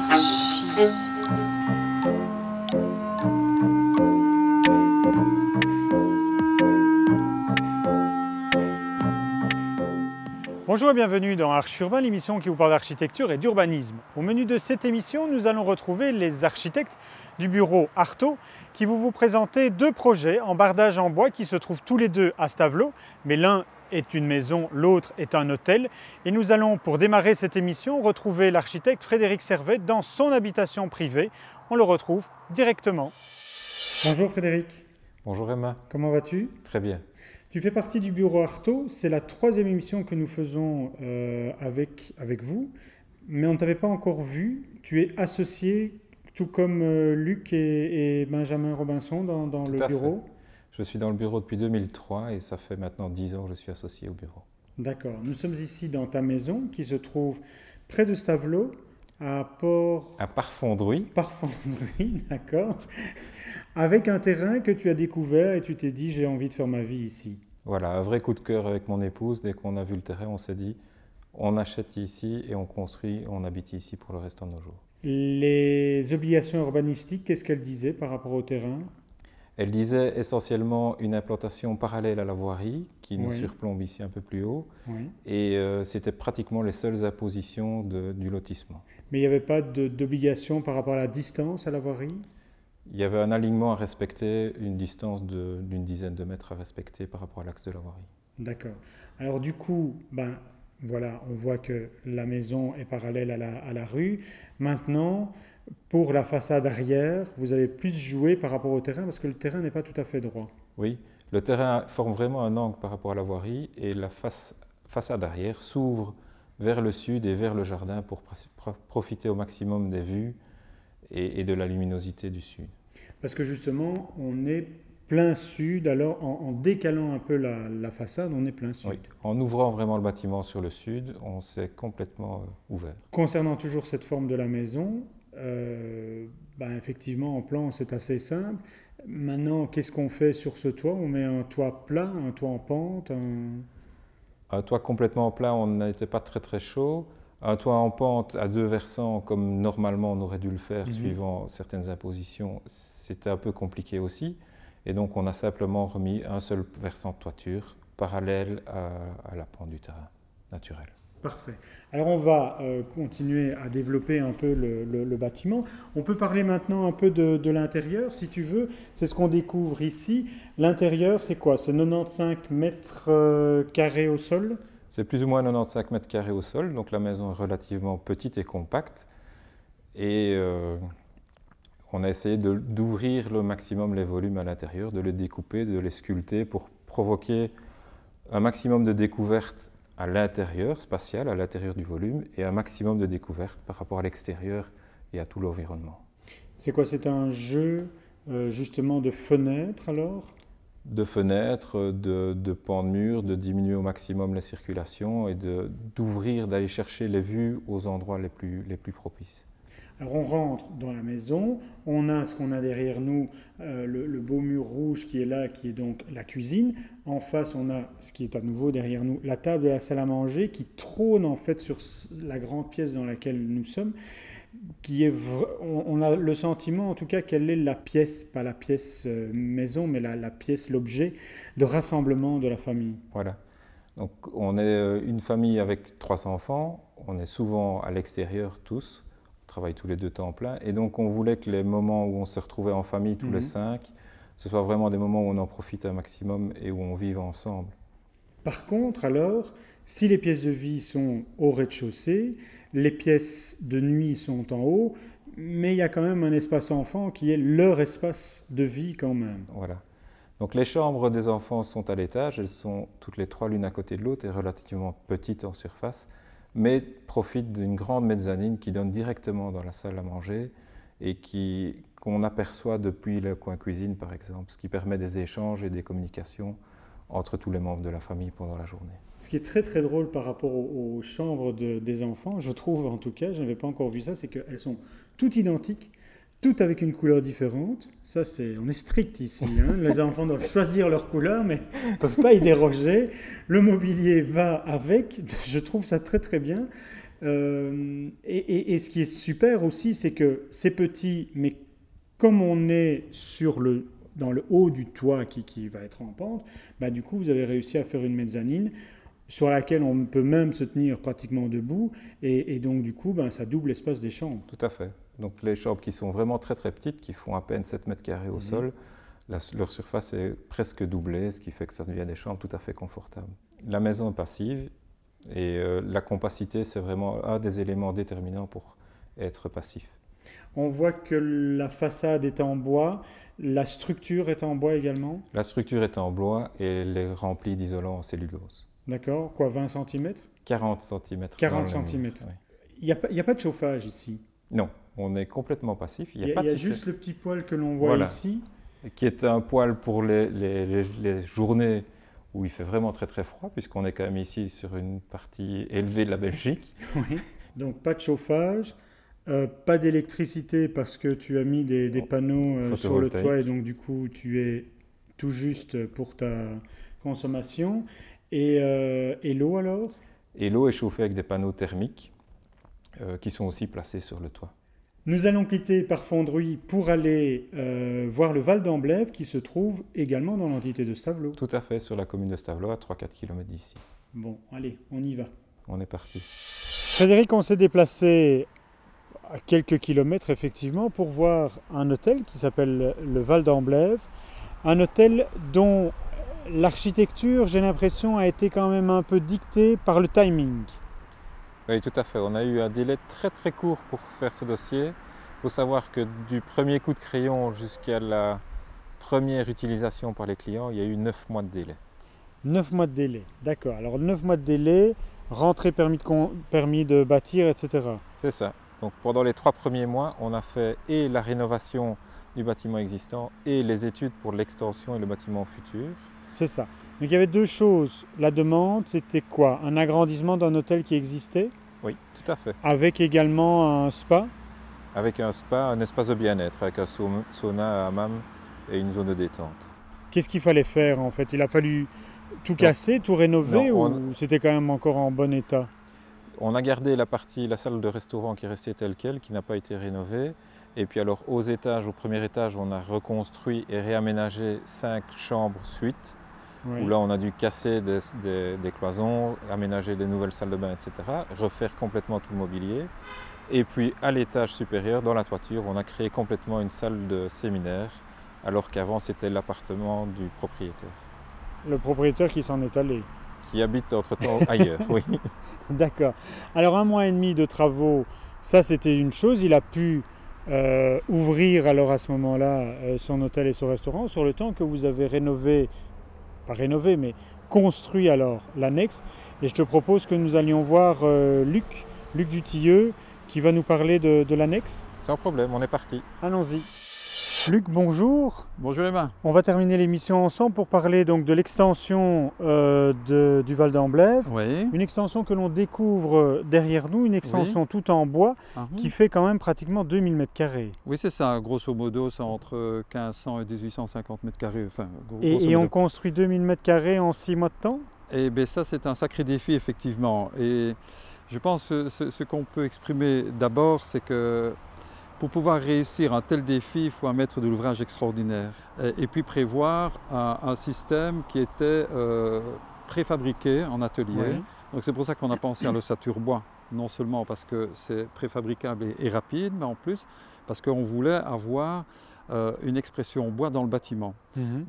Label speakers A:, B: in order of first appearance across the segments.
A: Archi.
B: Bonjour et bienvenue dans Arche Urbain, l'émission qui vous parle d'architecture et d'urbanisme. Au menu de cette émission, nous allons retrouver les architectes du bureau Artaud qui vont vous présenter deux projets en bardage en bois qui se trouvent tous les deux à Stavelot, mais l'un est une maison, l'autre est un hôtel. Et nous allons, pour démarrer cette émission, retrouver l'architecte Frédéric Servet dans son habitation privée. On le retrouve directement. Bonjour Frédéric.
C: Bonjour Emma.
B: Comment vas-tu?
C: Très bien.
B: Tu fais partie du bureau Artaud, c'est la troisième émission que nous faisons avec vous, mais on ne t'avait pas encore vu. Tu es associé, tout comme Luc et Benjamin Robinson dans le bureau.
C: Fait. Je suis dans le bureau depuis 2003 et ça fait maintenant 10 ans que je suis associé au bureau.
B: D'accord. Nous sommes ici dans ta maison qui se trouve près de Stavelot, à
C: Parfondruy.
B: Parfondruy, d'accord. Avec un terrain que tu as découvert et tu t'es dit j'ai envie de faire ma vie ici.
C: Voilà, un vrai coup de cœur avec mon épouse. Dès qu'on a vu le terrain, on s'est dit on achète ici et on construit, on habite ici pour le restant de nos jours.
B: Les obligations urbanistiques, qu'est-ce qu'elles disaient par rapport au terrain?
C: Elle disait essentiellement une implantation parallèle à la voirie qui nous surplombe ici un peu plus haut.
B: Oui.
C: Et c'était pratiquement les seules impositions du lotissement.
B: Mais il n'y avait pas d'obligation par rapport à la distance à la voirie?
C: Il y avait un alignement à respecter, une distance d'une dizaine de mètres à respecter par rapport à l'axe de la voirie.
B: D'accord. Alors du coup, voilà, on voit que la maison est parallèle à la rue. Maintenant, pour la façade arrière, vous avez plus joué par rapport au terrain parce que le terrain n'est pas tout à fait droit.
C: Oui, le terrain forme vraiment un angle par rapport à la voirie et la façade arrière s'ouvre vers le sud et vers le jardin pour profiter au maximum des vues et de la luminosité du sud.
B: Parce que justement, on est plein sud, alors en décalant un peu la façade, on est plein sud.
C: Oui, en ouvrant vraiment le bâtiment sur le sud, on s'est complètement ouvert.
B: Concernant toujours cette forme de la maison, effectivement, en plan, c'est assez simple. Maintenant, qu'est-ce qu'on fait sur ce toit? On met un toit plat, un toit en pente
C: Un toit complètement plat, on n'était pas très très chaud. Un toit en pente à deux versants, comme normalement on aurait dû le faire suivant certaines impositions, c'était un peu compliqué aussi. Et donc on a simplement remis un seul versant de toiture parallèle à la pente du terrain naturel.
B: Parfait. Alors on va continuer à développer un peu le bâtiment. On peut parler maintenant un peu de l'intérieur, si tu veux. C'est ce qu'on découvre ici. L'intérieur, c'est quoi? C'est 95 mètres carrés au sol?
C: C'est plus ou moins 95 mètres carrés au sol, donc la maison est relativement petite et compacte. Et on a essayé d'ouvrir le maximum les volumes à l'intérieur, de les découper, de les sculpter pour provoquer un maximum de découverte à l'intérieur, spatial, à l'intérieur du volume, et un maximum de découverte par rapport à l'extérieur et à tout l'environnement.
B: C'est quoi? C'est un jeu justement de fenêtres alors?
C: De fenêtres, de pans de murs, de diminuer au maximum la circulation et d'ouvrir, d'aller chercher les vues aux endroits les plus propices.
B: Alors on rentre dans la maison, on a ce qu'on a derrière nous, le beau mur rouge qui est là, qui est donc la cuisine. En face, on a ce qui est à nouveau derrière nous, la table de la salle à manger qui trône en fait sur la grande pièce dans laquelle nous sommes. On a le sentiment en tout cas qu'elle est la pièce, pas la pièce maison, mais la pièce, l'objet de rassemblement de la famille.
C: Voilà. Donc on est une famille avec 3 enfants, on est souvent à l'extérieur tous. Travaille tous les 2 temps plein, et donc on voulait que les moments où on se retrouvait en famille tous les 5, ce soit vraiment des moments où on en profite un maximum et où on vive ensemble.
B: Par contre, alors, si les pièces de vie sont au rez-de-chaussée, les pièces de nuit sont en haut, mais il y a quand même un espace enfant qui est leur espace de vie quand même.
C: Voilà. Donc les chambres des enfants sont à l'étage, elles sont toutes les 3 l'une à côté de l'autre et relativement petites en surface, mais profitent d'une grande mezzanine qui donne directement dans la salle à manger et qu'on aperçoit depuis le coin cuisine par exemple, ce qui permet des échanges et des communications entre tous les membres de la famille pendant la journée.
B: Ce qui est très très drôle par rapport aux chambres des enfants, je trouve en tout cas, je n'avais pas encore vu ça, c'est qu'elles sont toutes identiques, toutes avec une couleur différente. Ça, on est strict ici. Les enfants doivent choisir leur couleur, mais ne peuvent pas y déroger. Le mobilier va avec. Je trouve ça très très bien. Et ce qui est super aussi, c'est que c'est petit, mais comme on est dans le haut du toit qui va être en pente, bah, du coup, vous avez réussi à faire une mezzanine sur laquelle on peut même se tenir pratiquement debout. Et donc, du coup, bah, ça double l'espace des chambres.
C: Tout à fait. Donc les chambres qui sont vraiment très très petites, qui font à peine 7 mètres carrés au sol, leur surface est presque doublée, ce qui fait que ça devient des chambres tout à fait confortables. La maison est passive et la compacité, c'est vraiment un des éléments déterminants pour être passif.
B: On voit que la façade est en bois, la structure est en bois également.
C: La structure est en bois et elle est remplie d'isolant en cellulose.
B: D'accord, quoi, 20 cm?
C: 40 cm.
B: 40 cm. Il n'y a pas de chauffage ici?
C: Non, on est complètement passif.
B: Il y a juste le petit poêle que l'on voit
C: voilà.
B: ici.
C: Qui est un poêle pour les journées où il fait vraiment très très froid, puisqu'on est quand même ici sur une partie élevée de la Belgique.
B: Oui. Donc pas de chauffage, pas d'électricité parce que tu as mis des panneaux sur le toit et donc du coup tu es tout juste pour ta consommation. Et l'eau alors?
C: Et l'eau est chauffée avec des panneaux thermiques qui sont aussi placés sur le toit.
B: Nous allons quitter Parfondruy pour aller voir le Val d'Amblève qui se trouve également dans l'entité de Stavelot.
C: Tout à fait, sur la commune de Stavelot, à 3-4 km d'ici.
B: Bon, allez, on y va.
C: On est parti.
B: Frédéric, on s'est déplacé à quelques kilomètres effectivement pour voir un hôtel qui s'appelle le Val d'Amblève. Un hôtel dont l'architecture, j'ai l'impression, a été quand même un peu dictée par le timing.
C: Oui, tout à fait. On a eu un délai très très court pour faire ce dossier. Il faut savoir que du premier coup de crayon jusqu'à la première utilisation par les clients, il y a eu 9 mois de délai.
B: 9 mois de délai, d'accord. Alors 9 mois de délai, rentrée, permis de bâtir, etc.
C: C'est ça. Donc pendant les 3 premiers mois, on a fait et la rénovation du bâtiment existant et les études pour l'extension et le bâtiment futur.
B: C'est ça. Donc il y avait deux choses. La demande, c'était quoi? Un agrandissement d'un hôtel qui existait?
C: Oui, tout à fait.
B: Avec également un spa?
C: Avec un spa, un espace de bien-être, avec un sauna, un hammam et une zone de détente.
B: Qu'est-ce qu'il fallait faire en fait? Il a fallu tout casser, tout rénover ou c'était quand même encore en bon état?
C: On a gardé la salle de restaurant qui est restée telle quelle, qui n'a pas été rénovée. Et puis alors aux étages, au premier étage, on a reconstruit et réaménagé 5 chambres suites. Oui. Où là on a dû casser des cloisons, aménager des nouvelles salles de bain, etc. Refaire complètement tout le mobilier. Et puis à l'étage supérieur, dans la toiture, on a créé complètement une salle de séminaire, alors qu'avant c'était l'appartement du propriétaire.
B: Le propriétaire qui s'en est allé?
C: Qui habite entre-temps ailleurs, oui.
B: D'accord. Alors 1 mois et demi de travaux, ça c'était une chose. Il a pu ouvrir alors à ce moment-là son hôtel et son restaurant sur le temps que vous avez rénové, pas rénové, mais construit alors l'annexe. Et je te propose que nous allions voir Luc Dutilleux, qui va nous parler de l'annexe.
C: Sans problème, on est parti.
B: Allons-y. Luc, bonjour.
A: Bonjour Emma.
B: On va terminer l'émission ensemble pour parler donc de l'extension du Val d'Amblève.
A: Oui.
B: Une extension que l'on découvre derrière nous, une extension toute en bois qui fait quand même pratiquement 2000 m².
A: Oui, c'est ça. Grosso modo, c'est entre 1500 et 1850 m². Enfin,
B: et on construit 2000 m² en 6 mois de temps?
A: Eh bien, ça, c'est un sacré défi, effectivement. Et je pense que ce qu'on peut exprimer d'abord, c'est que pour pouvoir réussir un tel défi, il faut un maître de l'ouvrage extraordinaire. Et puis prévoir un système qui était préfabriqué en atelier. Oui. Donc c'est pour ça qu'on a pensé à l'ossature bois. Non seulement parce que c'est préfabricable et rapide, mais en plus parce qu'on voulait avoir une expression bois dans le bâtiment.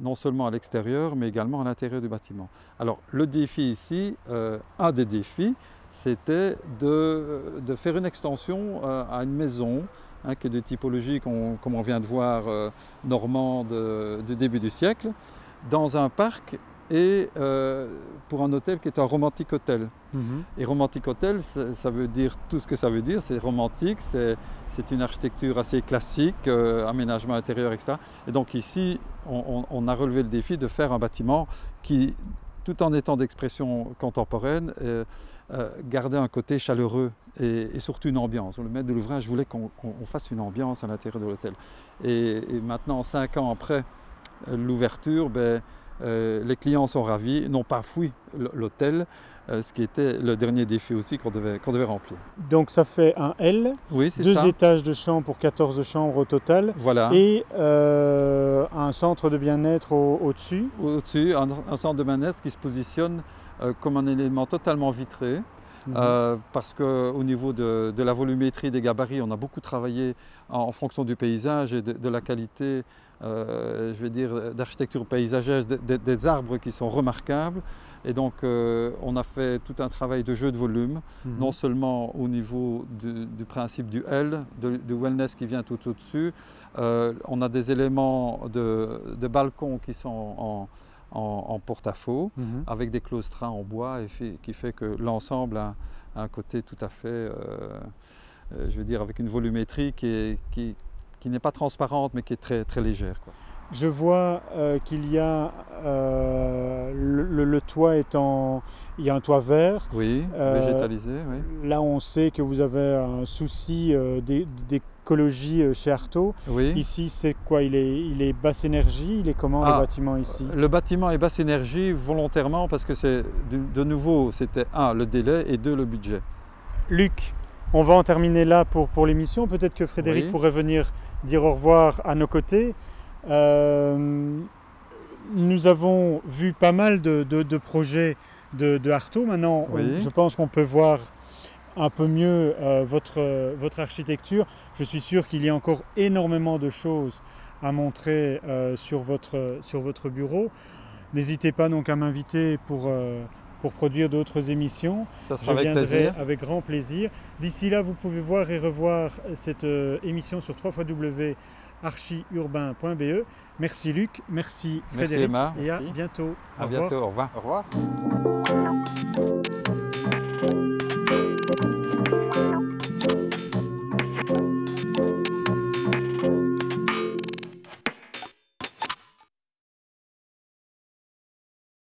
A: Non seulement à l'extérieur, mais également à l'intérieur du bâtiment. Alors le défi ici, un des défis, c'était de faire une extension à une maison qui est de typologie, comme on vient de voir, normande du début du siècle, dans un parc et pour un hôtel qui est un romantique hôtel. Et romantique hôtel, ça veut dire tout ce que ça veut dire, c'est romantique, c'est une architecture assez classique, aménagement intérieur, etc. Et donc ici, on a relevé le défi de faire un bâtiment qui, tout en étant d'expression contemporaine, gardait un côté chaleureux et surtout une ambiance. Le maître de l'ouvrage voulait qu'on fasse une ambiance à l'intérieur de l'hôtel. Et maintenant, 5 ans après l'ouverture, les clients sont ravis, n'ont pas fui l'hôtel, ce qui était le dernier défi aussi qu'on devait remplir.
B: Donc ça fait un L,
A: Oui, c'est
B: 2
A: ça.
B: étages de chambre pour 14 chambres au total,
A: Voilà.
B: et un centre de bien-être au-dessus.
A: Au-dessus, un centre de bien-être qui se positionne comme un élément totalement vitré. Parce qu'au niveau de la volumétrie des gabarits, on a beaucoup travaillé en fonction du paysage et de la qualité, je vais dire, d'architecture paysagère des arbres qui sont remarquables. Et donc on a fait tout un travail de jeu de volume, non seulement au niveau du principe du L, du wellness qui vient tout au-dessus. On a des éléments de balcon qui sont en porte-à-faux, avec des claustras en bois, qui fait que l'ensemble a un côté tout à fait, je veux dire, avec une volumétrie qui n'est pas transparente, mais qui est très, très légère, quoi.
B: Je vois qu'il y a le toit il y a un toit vert.
A: Oui, végétalisé, oui.
B: Là, on sait que vous avez un souci d'écologie chez Artaud.
A: Oui.
B: Ici, c'est quoi? Il est basse énergie? Il est comment le bâtiment ici?
A: Le bâtiment est basse énergie volontairement parce que c'est de nouveau, c'était 1, le délai et 2, le budget.
B: Luc, on va en terminer là pour l'émission. Peut-être que Frédéric pourrait venir dire au revoir à nos côtés. Nous avons vu pas mal de projets de Artaud. Maintenant, je pense qu'on peut voir un peu mieux votre architecture. Je suis sûr qu'il y a encore énormément de choses à montrer sur votre bureau. N'hésitez pas donc à m'inviter pour produire d'autres émissions.
A: Ça sera avec plaisir.
B: Avec grand plaisir. D'ici là, vous pouvez voir et revoir cette émission sur www.archiurbain.be. Merci Luc, merci Frédéric,
A: Emma,
B: et à bientôt.
A: À bientôt, au revoir.
C: Au revoir.